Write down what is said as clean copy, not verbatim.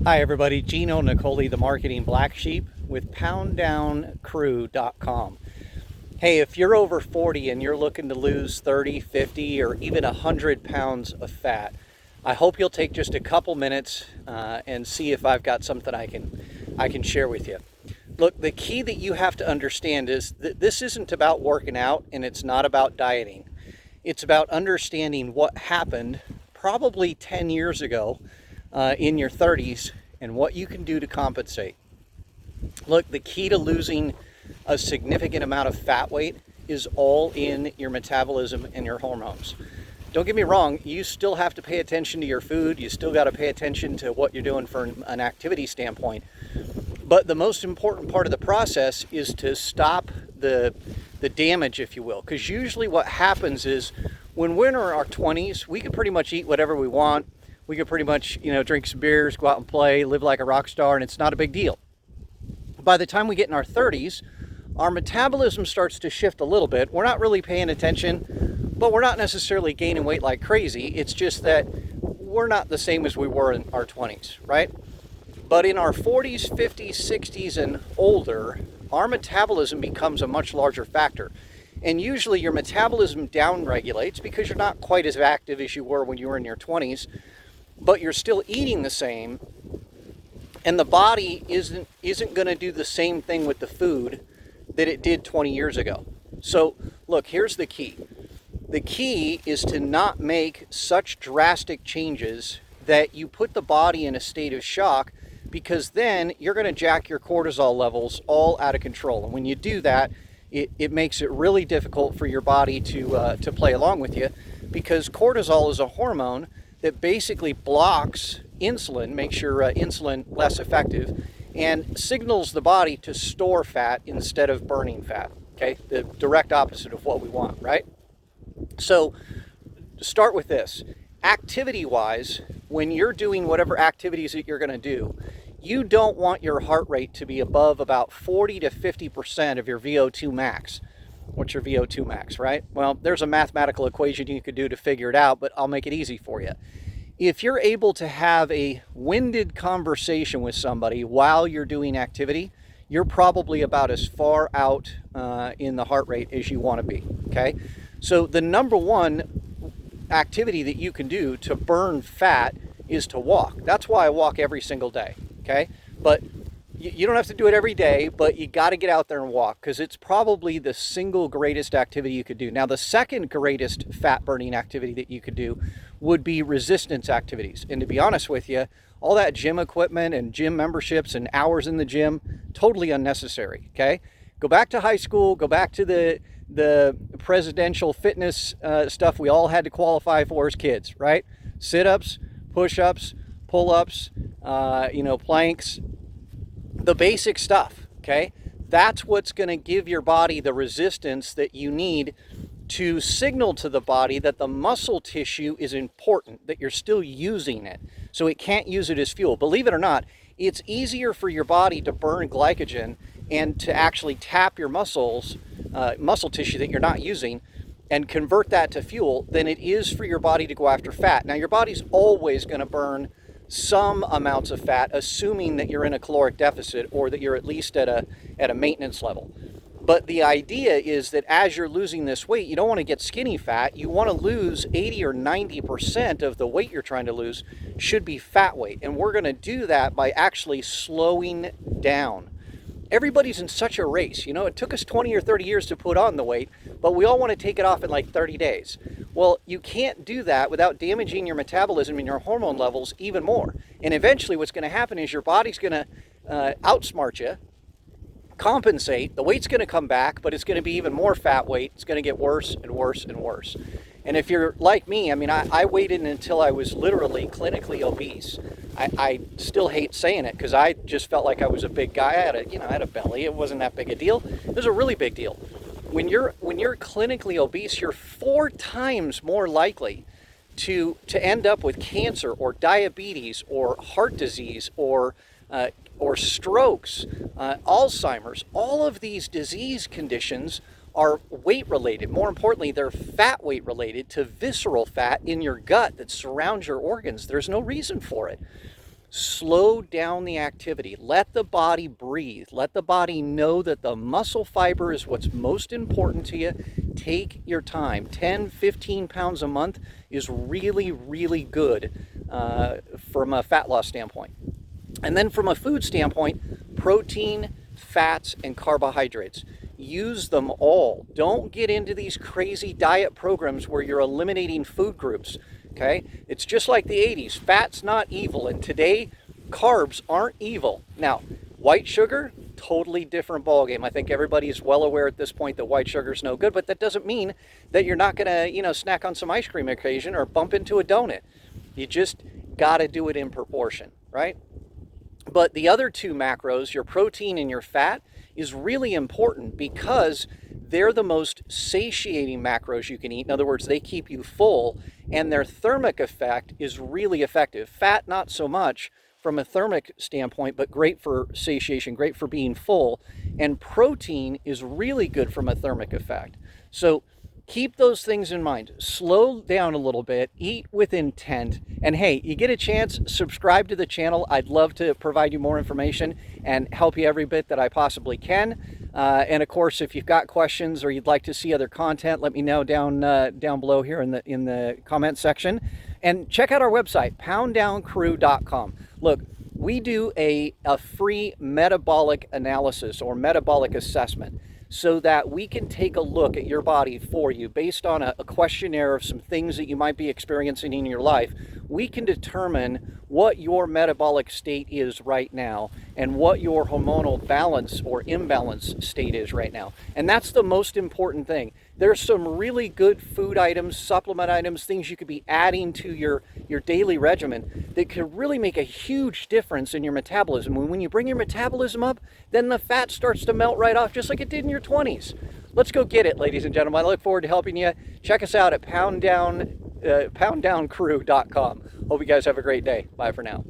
Hi everybody, Gino Niccoli, the marketing black sheep with PoundDownCrew.com. Hey, if you're over 40 and you're looking to lose 30, 50, or even 100 pounds of fat, I hope you'll take just a couple minutes and see if I've got something I can share with you. Look, the key that you have to understand is that this isn't about working out and it's not about dieting. It's about understanding what happened probably 10 years ago in your 30s and what you can do to compensate. Look, the key to losing a significant amount of fat weight is all in your metabolism and your hormones. Don't get me wrong, you still have to pay attention to your food. You still got to pay attention to what you're doing from an activity standpoint. But the most important part of the process is to stop the damage, if you will. Because usually what happens is when we're in our 20s, we can pretty much eat whatever we want. We can pretty much, drink some beers, go out and play, live like a rock star, and it's not a big deal. By the time we get in our 30s, our metabolism starts to shift a little bit. We're not really paying attention, but we're not necessarily gaining weight like crazy. It's just that we're not the same as we were in our 20s, right? But in our 40s, 50s, 60s, and older, our metabolism becomes a much larger factor. And usually your metabolism downregulates because you're not quite as active as you were when you were in your 20s, but you're still eating the same, and the body isn't going to do the same thing with the food that it did 20 years ago. So look, here's the key. The key is to not make such drastic changes that you put the body in a state of shock, because then you're going to jack your cortisol levels all out of control. And when you do that, it makes it really difficult for your body to play along with you, because cortisol is a hormone that basically blocks insulin, makes your insulin less effective, and signals the body to store fat instead of burning fat. Okay, the direct opposite of what we want, right? So start with this. Activity-wise, when you're doing whatever activities that you're going to do, you don't want your heart rate to be above about 40 to 50% of your VO2 max. What's your VO2 max, right? Well, there's a mathematical equation you could do to figure it out, but I'll make it easy for you. If you're able to have a winded conversation with somebody while you're doing activity, you're probably about as far out in the heart rate as you want to be, okay? So the number one activity that you can do to burn fat is to walk. That's why I walk every single day, okay? But you don't have to do it every day, but you got to get out there and walk, because it's probably the single greatest activity you could do. Now, the second greatest fat burning activity that you could do would be resistance activities. And to be honest with you, all that gym equipment and gym memberships and hours in the gym, totally unnecessary, okay? Go back to high school, go back to the presidential fitness stuff we all had to qualify for as kids, right? Sit-ups, push-ups, pull-ups, planks, the basic stuff, okay? That's what's going to give your body the resistance that you need to signal to the body that the muscle tissue is important, that you're still using it. So it can't use it as fuel. Believe it or not, it's easier for your body to burn glycogen and to actually tap your muscles, muscle tissue that you're not using, and convert that to fuel than it is for your body to go after fat. Now, your body's always going to burn some amounts of fat, assuming that you're in a caloric deficit or that you're at least at a maintenance level. But the idea is that as you're losing this weight, you don't want to get skinny fat. You want to lose 80 or 90% of the weight you're trying to lose should be fat weight. And we're going to do that by actually slowing down. Everybody's in such a race. It took us 20 or 30 years to put on the weight, but we all want to take it off in like 30 days. Well, you can't do that without damaging your metabolism and your hormone levels even more. And eventually what's going to happen is your body's going to outsmart you, compensate, the weight's going to come back, but it's going to be even more fat weight. It's going to get worse and worse and worse. And if you're like me, I waited until I was literally clinically obese. I still hate saying it because I just felt like I was a big guy. I had a belly. It wasn't that big a deal. It was a really big deal. When you're clinically obese, you're 4 times more likely to end up with cancer or diabetes or heart disease or strokes, Alzheimer's. All of these disease conditions are weight related. More importantly, they're fat weight related to visceral fat in your gut that surrounds your organs. There's no reason for it. Slow down the activity. Let the body breathe. Let the body know that the muscle fiber is what's most important to you. Take your time. 10, 15 pounds a month is really, really good from a fat loss standpoint. And then from a food standpoint, protein, fats, and carbohydrates. Use them all. Don't get into these crazy diet programs where you're eliminating food groups. Okay? It's just like the 80s. Fat's not evil, and today carbs aren't evil. Now, white sugar, totally different ballgame. I think everybody is well aware at this point that white sugar is no good, but that doesn't mean that you're not going to, snack on some ice cream occasion or bump into a donut. You just got to do it in proportion, right? But the other two macros, your protein and your fat, is really important because they're the most satiating macros you can eat. In other words, they keep you full, and their thermic effect is really effective. Fat, not so much from a thermic standpoint, but great for satiation, great for being full. And protein is really good from a thermic effect. So keep those things in mind. Slow down a little bit, eat with intent, and hey, you get a chance, subscribe to the channel. I'd love to provide you more information and help you every bit that I possibly can. And of course, if you've got questions or you'd like to see other content, let me know down below here in the comment section. And check out our website, pounddowncrew.com. Look, we do a free metabolic analysis or metabolic assessment, so that we can take a look at your body for you based on a questionnaire of some things that you might be experiencing in your life. We can determine what your metabolic state is right now and what your hormonal balance or imbalance state is right now. And that's the most important thing. There's some really good food items, supplement items, things you could be adding to your daily regimen that could really make a huge difference in your metabolism. When you bring your metabolism up, then the fat starts to melt right off, just like it did in your 20s. Let's go get it, ladies and gentlemen. I look forward to helping you. Check us out at pounddowncrew.com. Hope you guys have a great day. Bye for now.